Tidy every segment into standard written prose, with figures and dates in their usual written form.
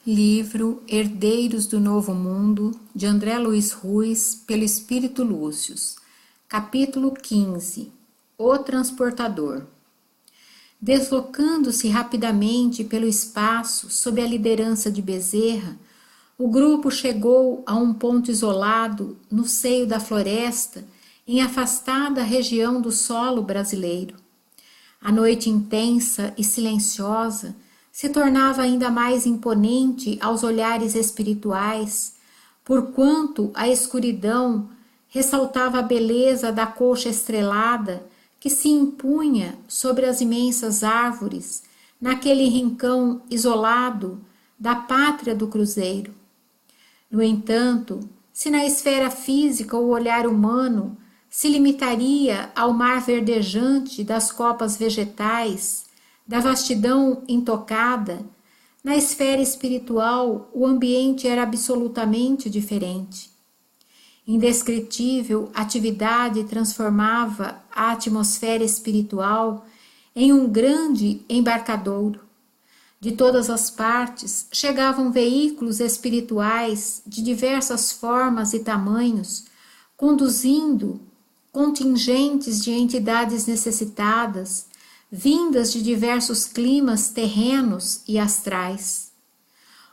Livro Herdeiros do Novo Mundo, de André Luiz Ruiz, pelo Espírito Lúcius. Capítulo 15. O Transportador. Deslocando-se rapidamente pelo espaço sob a liderança de Bezerra, o grupo chegou a um ponto isolado no seio da floresta, em afastada região do solo brasileiro. A noite intensa e silenciosa se tornava ainda mais imponente aos olhares espirituais, porquanto a escuridão ressaltava a beleza da colcha estrelada que se impunha sobre as imensas árvores naquele rincão isolado da pátria do cruzeiro. No entanto, se na esfera física o olhar humano se limitaria ao mar verdejante das copas vegetais, da vastidão intocada, na esfera espiritual o ambiente era absolutamente diferente. Indescritível atividade transformava a atmosfera espiritual em um grande embarcadouro. De todas as partes chegavam veículos espirituais de diversas formas e tamanhos, conduzindo contingentes de entidades necessitadas, vindas de diversos climas terrenos e astrais.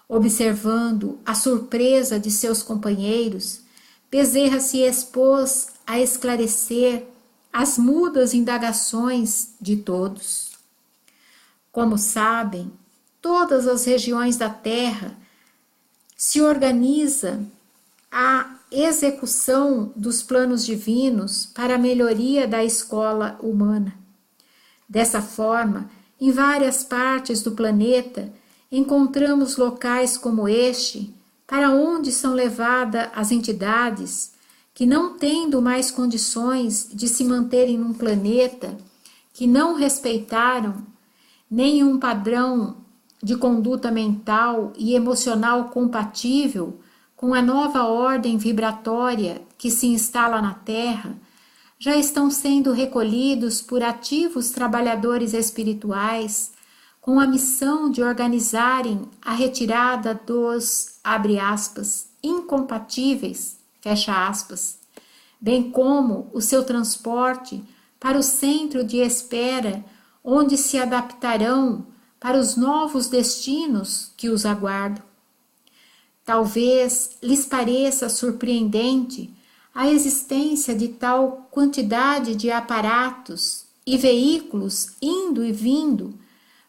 Observando a surpresa de seus companheiros, Bezerra se expôs a esclarecer as mudas indagações de todos. Como sabem, todas as regiões da Terra se organiza a execução dos planos divinos para a melhoria da escola humana. Dessa forma, em várias partes do planeta, encontramos locais como este, para onde são levadas as entidades que, não tendo mais condições de se manterem num planeta que não respeitaram nenhum padrão de conduta mental e emocional compatível com a nova ordem vibratória que se instala na Terra, já estão sendo recolhidos por ativos trabalhadores espirituais com a missão de organizarem a retirada dos, abre aspas, incompatíveis, fecha aspas, bem como o seu transporte para o centro de espera, onde se adaptarão para os novos destinos que os aguardam. Talvez lhes pareça surpreendente a existência de tal quantidade de aparatos e veículos indo e vindo,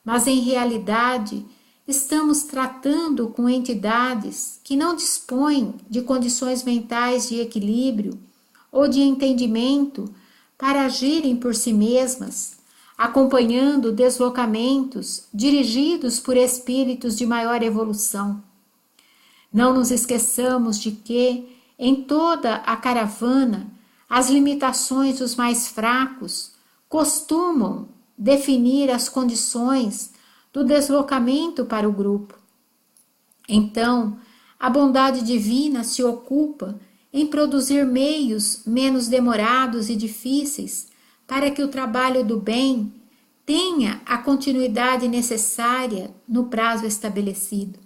mas em realidade estamos tratando com entidades que não dispõem de condições mentais de equilíbrio ou de entendimento para agirem por si mesmas, acompanhando deslocamentos dirigidos por espíritos de maior evolução. Não nos esqueçamos de que, em toda a caravana, as limitações dos mais fracos costumam definir as condições do deslocamento para o grupo. Então, a bondade divina se ocupa em produzir meios menos demorados e difíceis para que o trabalho do bem tenha a continuidade necessária no prazo estabelecido.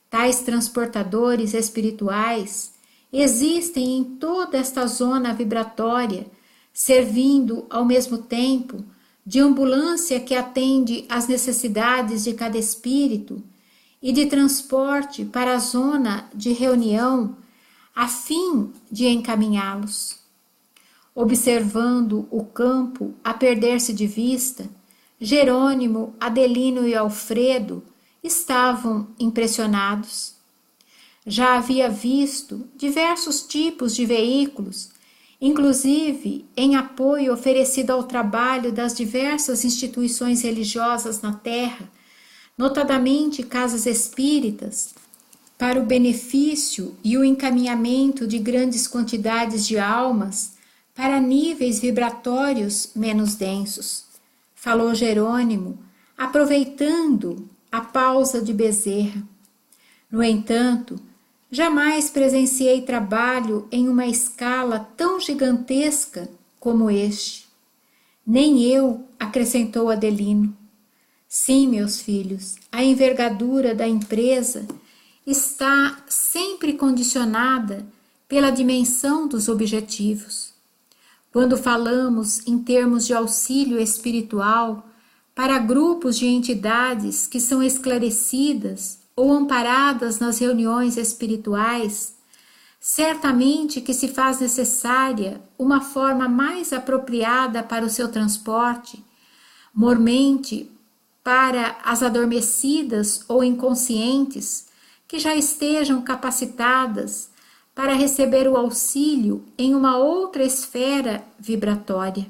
Tais transportadores espirituais existem em toda esta zona vibratória, servindo ao mesmo tempo de ambulância que atende às necessidades de cada espírito e de transporte para a zona de reunião, a fim de encaminhá-los. Observando o campo a perder-se de vista, Jerônimo, Adelino e Alfredo estavam impressionados. Já havia visto diversos tipos de veículos, inclusive em apoio oferecido ao trabalho das diversas instituições religiosas na Terra, notadamente casas espíritas, para o benefício e o encaminhamento de grandes quantidades de almas para níveis vibratórios menos densos, falou Jerônimo, aproveitando a pausa de Bezerra. No entanto, jamais presenciei trabalho em uma escala tão gigantesca como este. Nem eu, acrescentou Adelino. Sim, meus filhos, a envergadura da empresa está sempre condicionada pela dimensão dos objetivos. Quando falamos em termos de auxílio espiritual para grupos de entidades que são esclarecidas ou amparadas nas reuniões espirituais, certamente que se faz necessária uma forma mais apropriada para o seu transporte, mormente para as adormecidas ou inconscientes que já estejam capacitadas para receber o auxílio em uma outra esfera vibratória.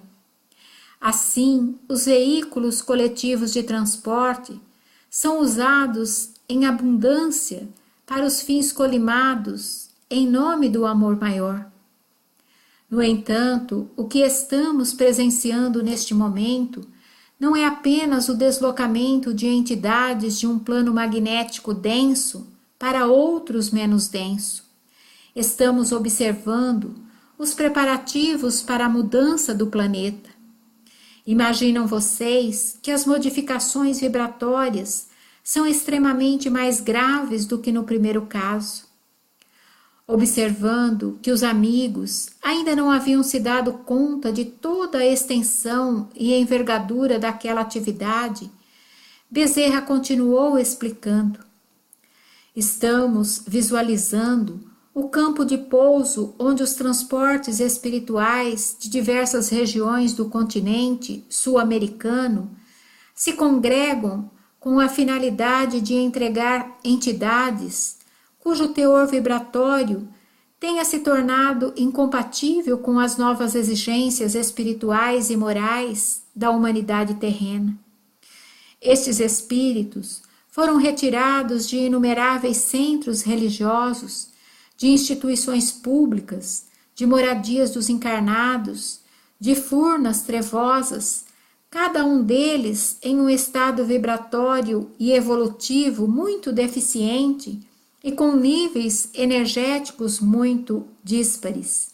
Assim, os veículos coletivos de transporte são usados em abundância para os fins colimados em nome do amor maior. No entanto, o que estamos presenciando neste momento não é apenas o deslocamento de entidades de um plano magnético denso para outros menos denso. Estamos observando os preparativos para a mudança do planeta. Imaginam vocês que as modificações vibratórias são extremamente mais graves do que no primeiro caso. Observando que os amigos ainda não haviam se dado conta de toda a extensão e envergadura daquela atividade, Bezerra continuou explicando. Estamos visualizando o campo de pouso onde os transportes espirituais de diversas regiões do continente sul-americano se congregam com a finalidade de entregar entidades cujo teor vibratório tenha se tornado incompatível com as novas exigências espirituais e morais da humanidade terrena. Estes espíritos foram retirados de inumeráveis centros religiosos, de instituições públicas, de moradias dos encarnados, de furnas trevosas, cada um deles em um estado vibratório e evolutivo muito deficiente e com níveis energéticos muito díspares.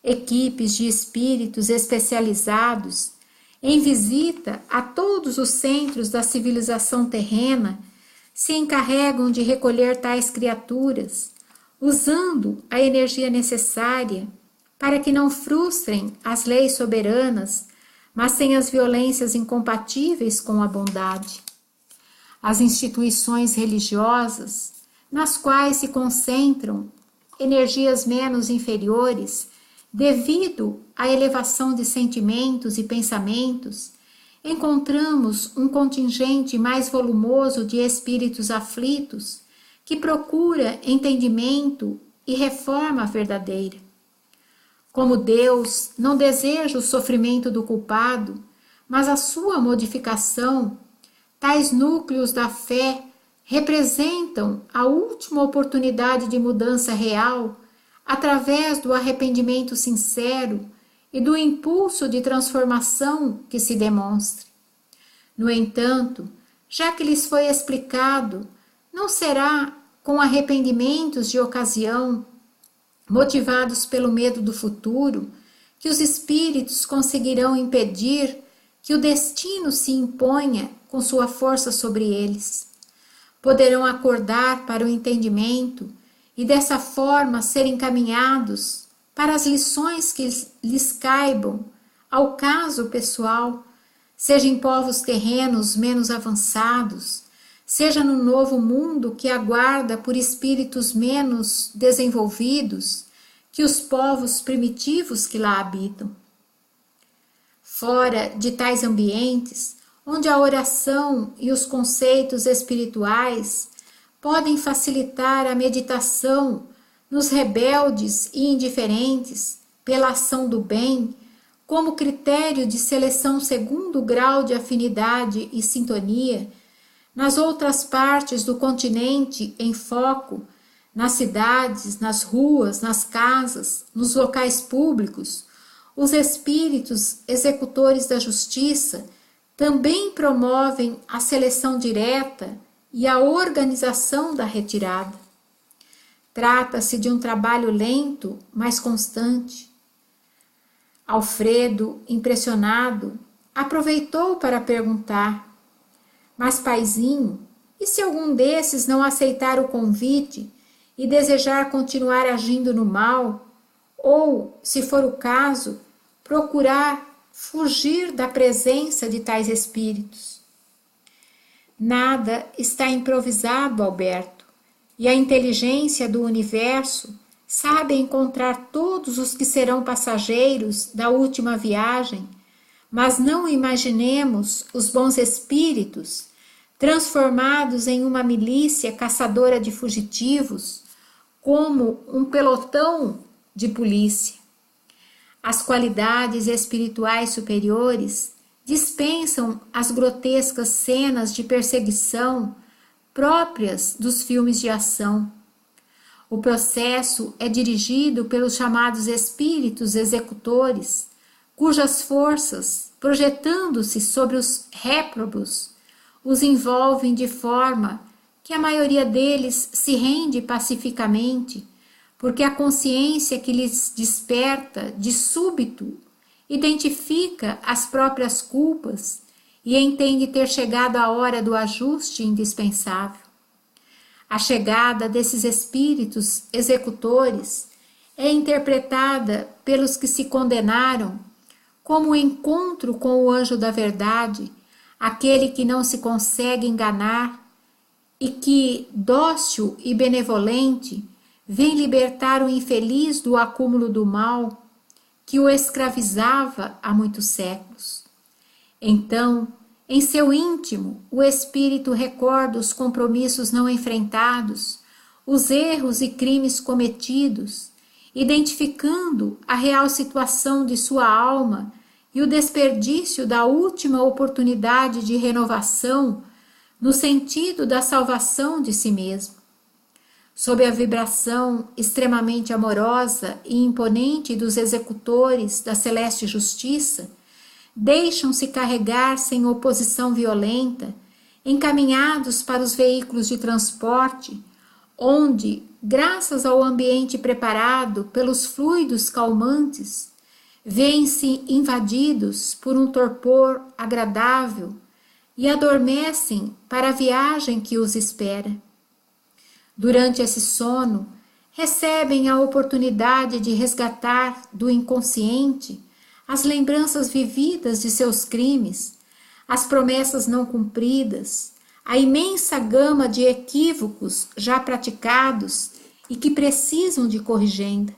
Equipes de espíritos especializados em visita a todos os centros da civilização terrena se encarregam de recolher tais criaturas, usando a energia necessária para que não frustrem as leis soberanas, mas sem as violências incompatíveis com a bondade. As instituições religiosas, nas quais se concentram energias menos inferiores, devido à elevação de sentimentos e pensamentos, encontramos um contingente mais volumoso de espíritos aflitos que procura entendimento e reforma verdadeira. Como Deus não deseja o sofrimento do culpado, mas a sua modificação, tais núcleos da fé representam a última oportunidade de mudança real através do arrependimento sincero e do impulso de transformação que se demonstre. No entanto, já que lhes foi explicado, não será com arrependimentos de ocasião, motivados pelo medo do futuro, que os espíritos conseguirão impedir que o destino se imponha com sua força sobre eles. Poderão acordar para o entendimento e dessa forma ser encaminhados para as lições que lhes caibam ao caso pessoal, seja em povos terrenos menos avançados, seja no novo mundo que aguarda por espíritos menos desenvolvidos que os povos primitivos que lá habitam. Fora de tais ambientes, onde a oração e os conceitos espirituais podem facilitar a meditação nos rebeldes e indiferentes pela ação do bem, como critério de seleção segundo o grau de afinidade e sintonia, nas outras partes do continente em foco, nas cidades, nas ruas, nas casas, nos locais públicos, os espíritos executores da justiça também promovem a seleção direta e a organização da retirada. Trata-se de um trabalho lento, mas constante. Alfredo, impressionado, aproveitou para perguntar: Mas, paizinho, e se algum desses não aceitar o convite e desejar continuar agindo no mal, ou, se for o caso, procurar fugir da presença de tais espíritos? Nada está improvisado, Alberto, e a inteligência do universo sabe encontrar todos os que serão passageiros da última viagem, mas não imaginemos os bons espíritos transformados em uma milícia caçadora de fugitivos, como um pelotão de polícia. As qualidades espirituais superiores dispensam as grotescas cenas de perseguição próprias dos filmes de ação. O processo é dirigido pelos chamados espíritos executores, cujas forças, projetando-se sobre os réprobos, os envolvem de forma que a maioria deles se rende pacificamente, porque a consciência que lhes desperta de súbito identifica as próprias culpas e entende ter chegado a hora do ajuste indispensável. A chegada desses espíritos executores é interpretada pelos que se condenaram como o encontro com o anjo da verdade, aquele que não se consegue enganar e que, dócil e benevolente, vem libertar o infeliz do acúmulo do mal que o escravizava há muitos séculos. Então, em seu íntimo, o espírito recorda os compromissos não enfrentados, os erros e crimes cometidos, identificando a real situação de sua alma e o desperdício da última oportunidade de renovação no sentido da salvação de si mesmo. Sob a vibração extremamente amorosa e imponente dos executores da celeste justiça, deixam-se carregar sem oposição violenta, encaminhados para os veículos de transporte, onde, graças ao ambiente preparado pelos fluidos calmantes, vêem-se invadidos por um torpor agradável e adormecem para a viagem que os espera. Durante esse sono, recebem a oportunidade de resgatar do inconsciente as lembranças vividas de seus crimes, as promessas não cumpridas, a imensa gama de equívocos já praticados e que precisam de corrigenda.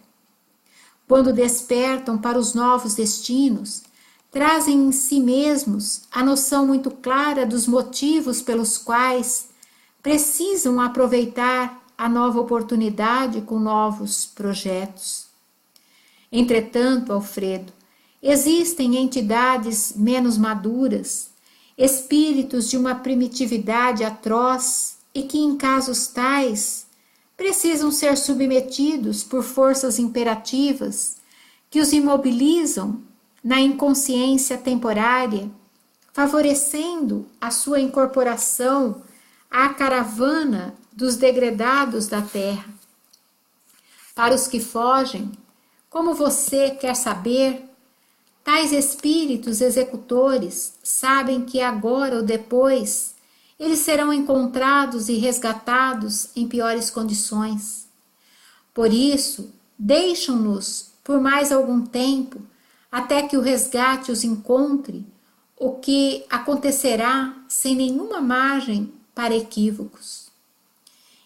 Quando despertam para os novos destinos, trazem em si mesmos a noção muito clara dos motivos pelos quais precisam aproveitar a nova oportunidade com novos projetos. Entretanto, Alfredo, existem entidades menos maduras, espíritos de uma primitividade atroz e que, em casos tais, precisam ser submetidos por forças imperativas que os imobilizam na inconsciência temporária, favorecendo a sua incorporação à caravana dos degredados da terra. Para os que fogem, como você quer saber, tais espíritos executores sabem que agora ou depois eles serão encontrados e resgatados em piores condições. Por isso, deixam-nos por mais algum tempo até que o resgate os encontre, o que acontecerá sem nenhuma margem para equívocos.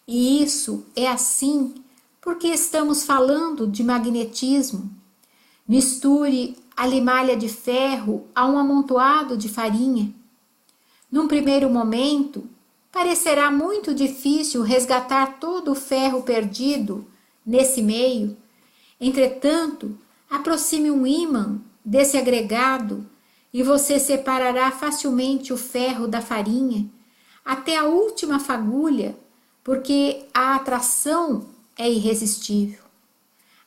E isso é assim porque estamos falando de magnetismo. Misture a limalha de ferro a um amontoado de farinha. Num primeiro momento, parecerá muito difícil resgatar todo o ferro perdido nesse meio. Entretanto, aproxime um ímã desse agregado e você separará facilmente o ferro da farinha até a última fagulha, porque a atração é irresistível.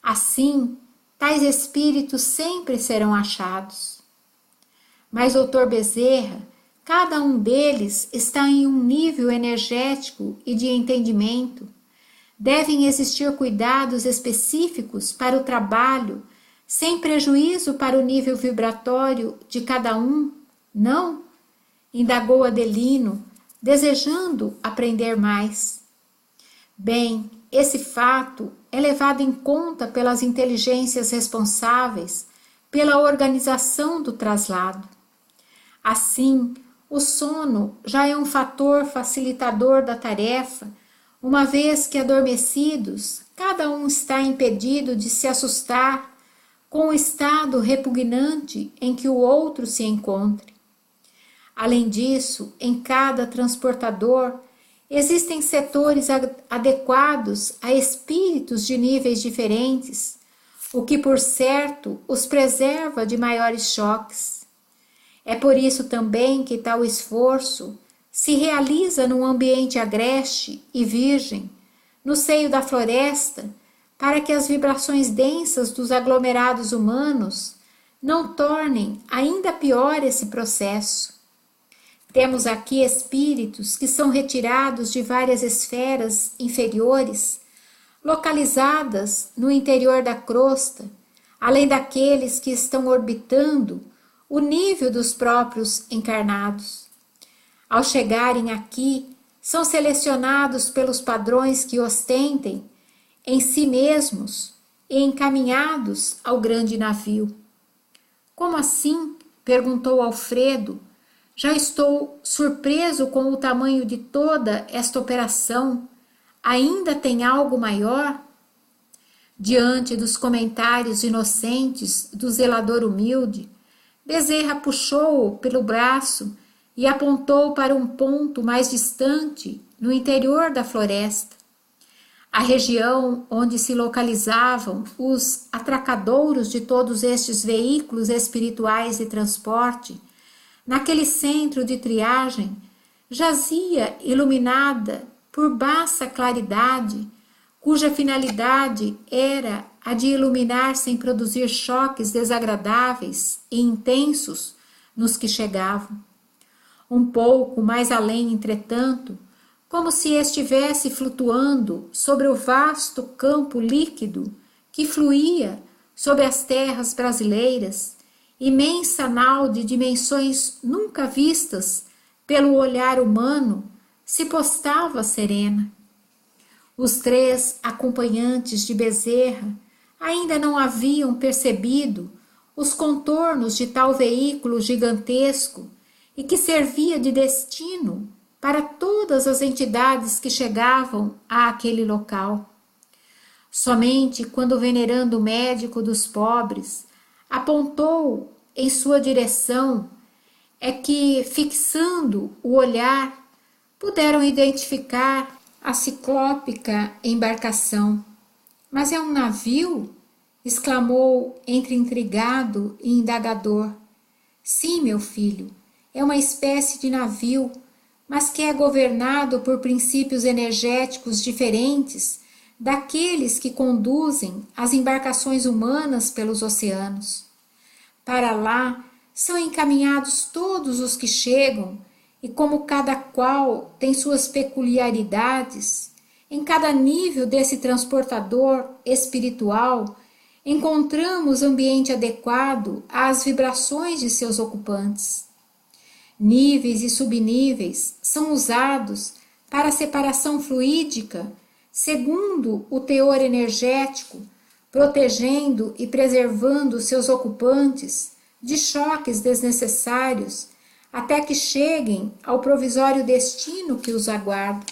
Assim, tais espíritos sempre serão achados. Mas, doutor Bezerra, cada um deles está em um nível energético e de entendimento. Devem existir cuidados específicos para o trabalho, sem prejuízo para o nível vibratório de cada um, não? Indagou Adelino, desejando aprender mais. Bem, esse fato é levado em conta pelas inteligências responsáveis pela organização do traslado. Assim, o sono já é um fator facilitador da tarefa, uma vez que adormecidos, cada um está impedido de se assustar com o estado repugnante em que o outro se encontre. Além disso, em cada transportador existem setores adequados a espíritos de níveis diferentes, o que por certo os preserva de maiores choques. É por isso também que tal esforço se realiza num ambiente agreste e virgem, no seio da floresta, para que as vibrações densas dos aglomerados humanos não tornem ainda pior esse processo. Temos aqui espíritos que são retirados de várias esferas inferiores, localizadas no interior da crosta, além daqueles que estão orbitando o nível dos próprios encarnados. Ao chegarem aqui, são selecionados pelos padrões que ostentem em si mesmos e encaminhados ao grande navio. Como assim? Perguntou Alfredo. Já estou surpreso com o tamanho de toda esta operação. Ainda tem algo maior? Diante dos comentários inocentes do zelador humilde, Bezerra puxou-o pelo braço e apontou para um ponto mais distante no interior da floresta. A região onde se localizavam os atracadouros de todos estes veículos espirituais de transporte, naquele centro de triagem, jazia iluminada por baça claridade, cuja finalidade era a de iluminar sem produzir choques desagradáveis e intensos nos que chegavam. Um pouco mais além, entretanto, como se estivesse flutuando sobre o vasto campo líquido que fluía sobre as terras brasileiras, imensa nau de dimensões nunca vistas pelo olhar humano, se postava serena. Os 3 acompanhantes de Bezerra ainda não haviam percebido os contornos de tal veículo gigantesco e que servia de destino para todas as entidades que chegavam àquele local. Somente quando o venerando médico dos pobres apontou em sua direção é que, fixando o olhar, puderam identificar a ciclópica embarcação. Mas é um navio? Exclamou entre intrigado e indagador. Sim, meu filho, é uma espécie de navio, mas que é governado por princípios energéticos diferentes daqueles que conduzem as embarcações humanas pelos oceanos. Para lá são encaminhados todos os que chegam, e como cada qual tem suas peculiaridades, em cada nível desse transportador espiritual, encontramos ambiente adequado às vibrações de seus ocupantes. Níveis e subníveis são usados para a separação fluídica, segundo o teor energético, protegendo e preservando seus ocupantes de choques desnecessários até que cheguem ao provisório destino que os aguarda.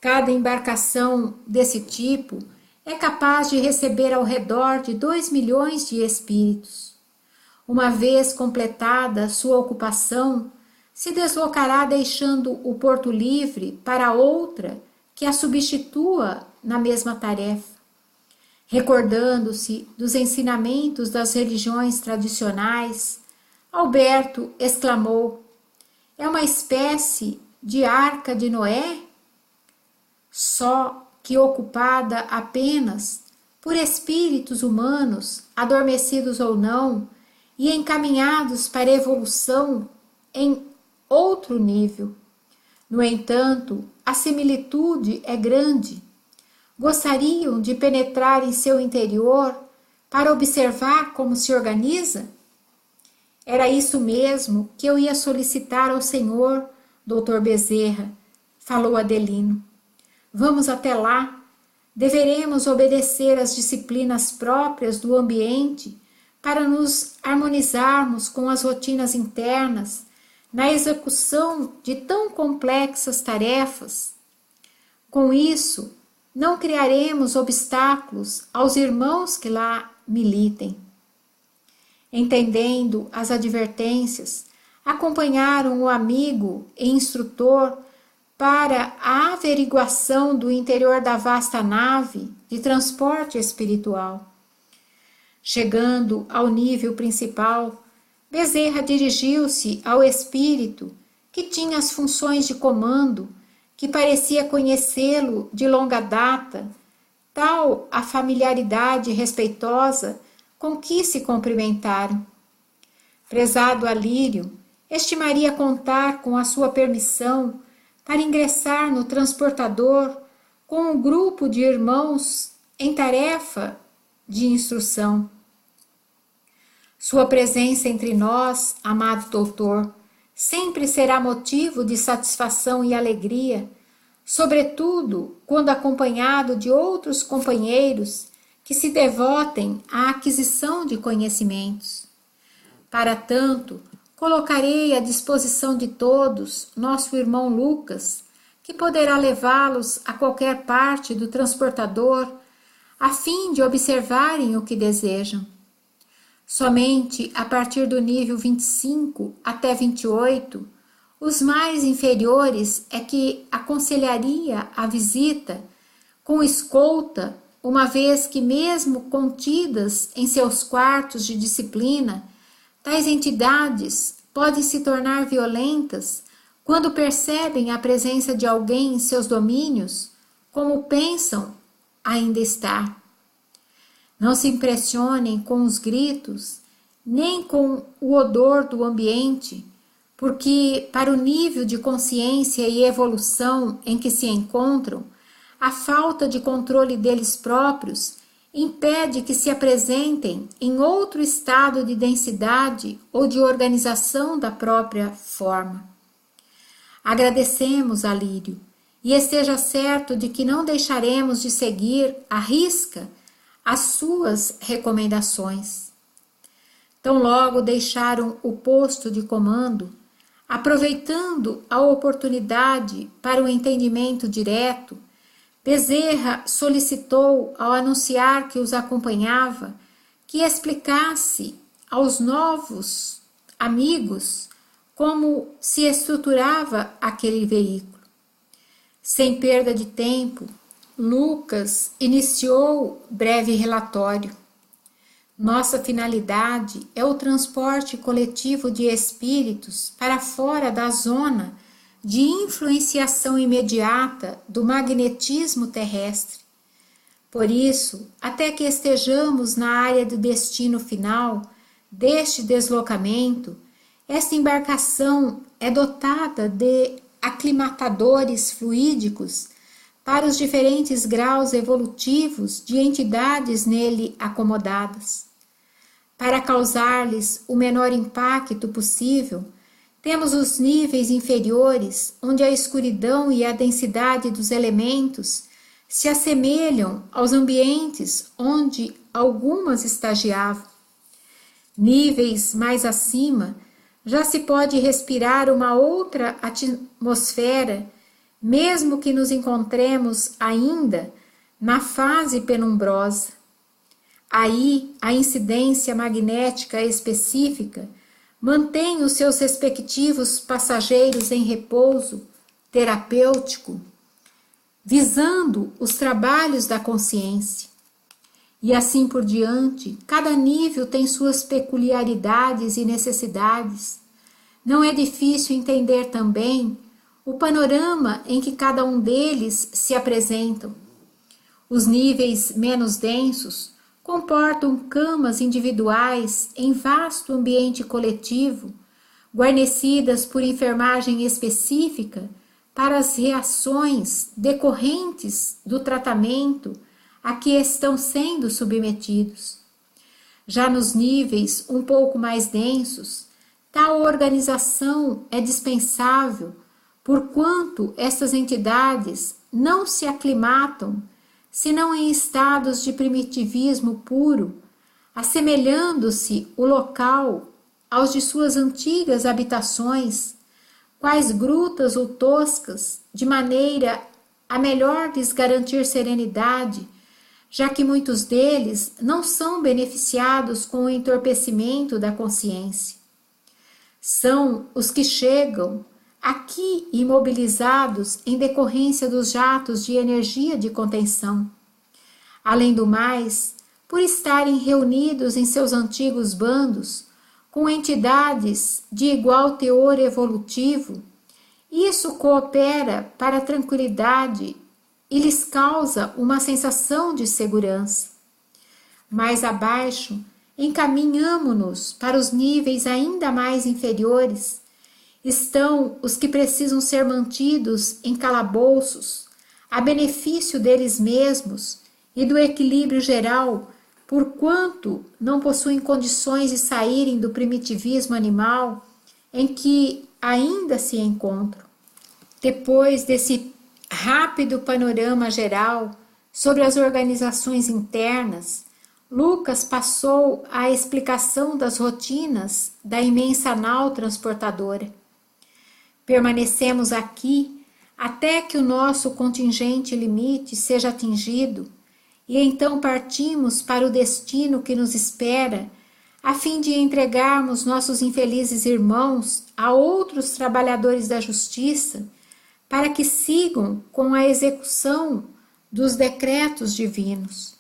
Cada embarcação desse tipo é capaz de receber ao redor de 2 milhões de espíritos. Uma vez completada sua ocupação, se deslocará deixando o porto livre para outra que a substitua na mesma tarefa. Recordando-se dos ensinamentos das religiões tradicionais, Alberto exclamou: é uma espécie de arca de Noé? Só que ocupada apenas por espíritos humanos, adormecidos ou não, e encaminhados para a evolução em outro nível. No entanto, a similitude é grande. Gostariam de penetrar em seu interior para observar como se organiza? Era isso mesmo que eu ia solicitar ao Senhor Dr. Bezerra, falou Adelino. Vamos até lá. Deveremos obedecer às disciplinas próprias do ambiente para nos harmonizarmos com as rotinas internas na execução de tão complexas tarefas. Com isso, não criaremos obstáculos aos irmãos que lá militem. Entendendo as advertências, acompanharam o amigo e instrutor para a averiguação do interior da vasta nave de transporte espiritual. Chegando ao nível principal, Bezerra dirigiu-se ao espírito que tinha as funções de comando, que parecia conhecê-lo de longa data, tal a familiaridade respeitosa com que se cumprimentaram. Prezado Alírio, estimaria contar com a sua permissão para ingressar no transportador com um grupo de irmãos em tarefa de instrução. Sua presença entre nós, amado doutor, sempre será motivo de satisfação e alegria, sobretudo quando acompanhado de outros companheiros que se devotem à aquisição de conhecimentos. Para tanto, colocarei à disposição de todos nosso irmão Lucas, que poderá levá-los a qualquer parte do transportador, a fim de observarem o que desejam. Somente a partir do nível 25 até 28, os mais inferiores é que aconselharia a visita com escolta, uma vez que mesmo contidas em seus quartos de disciplina, tais entidades podem se tornar violentas quando percebem a presença de alguém em seus domínios, como pensam ainda estar. Não se impressionem com os gritos, nem com o odor do ambiente, porque para o nível de consciência e evolução em que se encontram, a falta de controle deles próprios impede que se apresentem em outro estado de densidade ou de organização da própria forma. Agradecemos, Alírio, e esteja certo de que não deixaremos de seguir à risca as suas recomendações. Tão logo deixaram o posto de comando, aproveitando a oportunidade para o entendimento direto, Bezerra solicitou, ao anunciar que os acompanhava, que explicasse aos novos amigos como se estruturava aquele veículo. Sem perda de tempo, Lucas iniciou breve relatório. Nossa finalidade é o transporte coletivo de espíritos para fora da zona de influenciação imediata do magnetismo terrestre. Por isso, até que estejamos na área do destino final deste deslocamento, esta embarcação é dotada de aclimatadores fluídicos para os diferentes graus evolutivos de entidades nele acomodadas. Para causar-lhes o menor impacto possível, temos os níveis inferiores, onde a escuridão e a densidade dos elementos se assemelham aos ambientes onde algumas estagiavam. Níveis mais acima, já se pode respirar uma outra atmosfera, mesmo que nos encontremos ainda na fase penumbrosa. Aí, a incidência magnética específica mantém os seus respectivos passageiros em repouso terapêutico, visando os trabalhos da consciência. E assim por diante, cada nível tem suas peculiaridades e necessidades. Não é difícil entender também o panorama em que cada um deles se apresentam. Os níveis menos densos comportam camas individuais em vasto ambiente coletivo, guarnecidas por enfermagem específica para as reações decorrentes do tratamento a que estão sendo submetidos. Já nos níveis um pouco mais densos, tal organização é dispensável, porquanto estas entidades não se aclimatam senão em estados de primitivismo puro, assemelhando-se o local aos de suas antigas habitações, quais grutas ou toscas, de maneira a melhor lhes garantir serenidade, já que muitos deles não são beneficiados com o entorpecimento da consciência. São os que chegam aqui imobilizados em decorrência dos jatos de energia de contenção. Além do mais, por estarem reunidos em seus antigos bandos, com entidades de igual teor evolutivo, isso coopera para a tranquilidade e lhes causa uma sensação de segurança. Mais abaixo, encaminhamo-nos para os níveis ainda mais inferiores. Estão os que precisam ser mantidos em calabouços, a benefício deles mesmos e do equilíbrio geral, porquanto não possuem condições de saírem do primitivismo animal em que ainda se encontram. Depois desse rápido panorama geral sobre as organizações internas, Lucas passou à explicação das rotinas da imensa nau transportadora. Permanecemos aqui até que o nosso contingente limite seja atingido e então partimos para o destino que nos espera, a fim de entregarmos nossos infelizes irmãos a outros trabalhadores da justiça, para que sigam com a execução dos decretos divinos.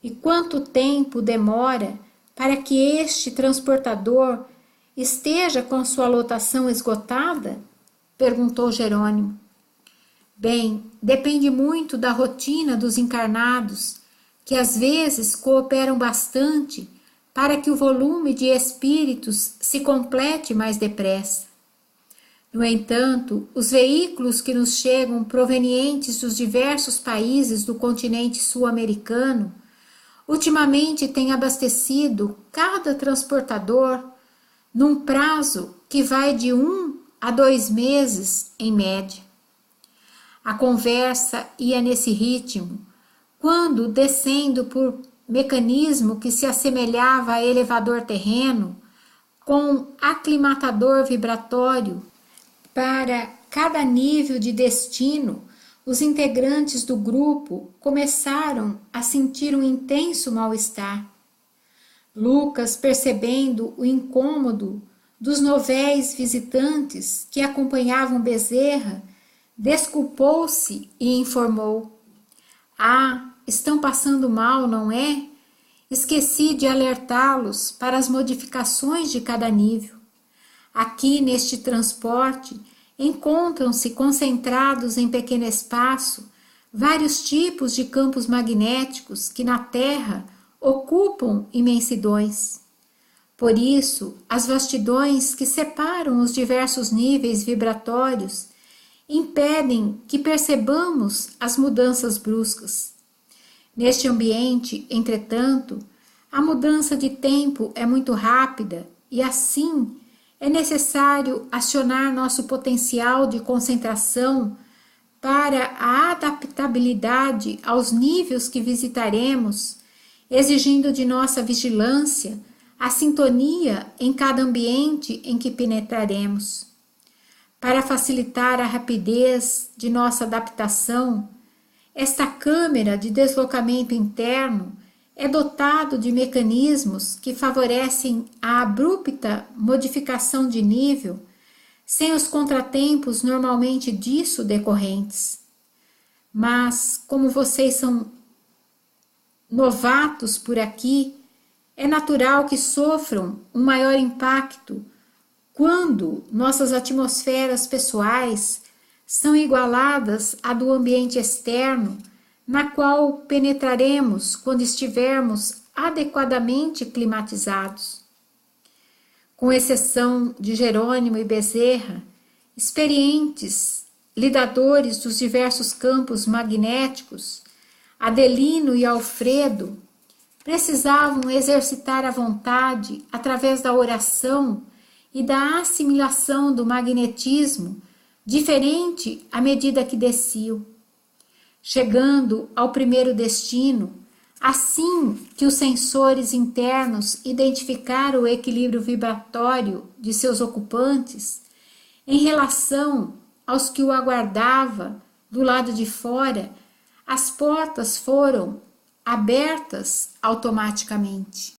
E quanto tempo demora para que este transportador esteja com sua lotação esgotada? Perguntou Jerônimo. Bem, depende muito da rotina dos encarnados, que às vezes cooperam bastante para que o volume de espíritos se complete mais depressa. No entanto, os veículos que nos chegam provenientes dos diversos países do continente sul-americano ultimamente têm abastecido cada transportador num prazo que vai de 1 a 2 meses em média. A conversa ia nesse ritmo, quando, descendo por mecanismo que se assemelhava a elevador terreno, com aclimatador vibratório, para cada nível de destino, os integrantes do grupo começaram a sentir um intenso mal-estar. Lucas, percebendo o incômodo dos novéis visitantes que acompanhavam Bezerra, desculpou-se e informou: "Ah, estão passando mal, não é? Esqueci de alertá-los para as modificações de cada nível. Aqui neste transporte encontram-se concentrados em pequeno espaço vários tipos de campos magnéticos que na Terra ocupam imensidões. Por isso, as vastidões que separam os diversos níveis vibratórios impedem que percebamos as mudanças bruscas. Neste ambiente, entretanto, a mudança de tempo é muito rápida e, assim, é necessário acionar nosso potencial de concentração para a adaptabilidade aos níveis que visitaremos, exigindo de nossa vigilância a sintonia em cada ambiente em que penetraremos. Para facilitar a rapidez de nossa adaptação, esta câmara de deslocamento interno é dotado de mecanismos que favorecem a abrupta modificação de nível, sem os contratempos normalmente disso decorrentes. Mas, como vocês são novatos por aqui, é natural que sofram um maior impacto quando nossas atmosferas pessoais são igualadas à do ambiente externo, na qual penetraremos quando estivermos adequadamente climatizados. Com exceção de Jerônimo e Bezerra, experientes lidadores dos diversos campos magnéticos, Adelino e Alfredo precisavam exercitar a vontade através da oração e da assimilação do magnetismo diferente à medida que desciam. Chegando ao primeiro destino, assim que os sensores internos identificaram o equilíbrio vibratório de seus ocupantes, em relação aos que o aguardava do lado de fora, as portas foram abertas automaticamente.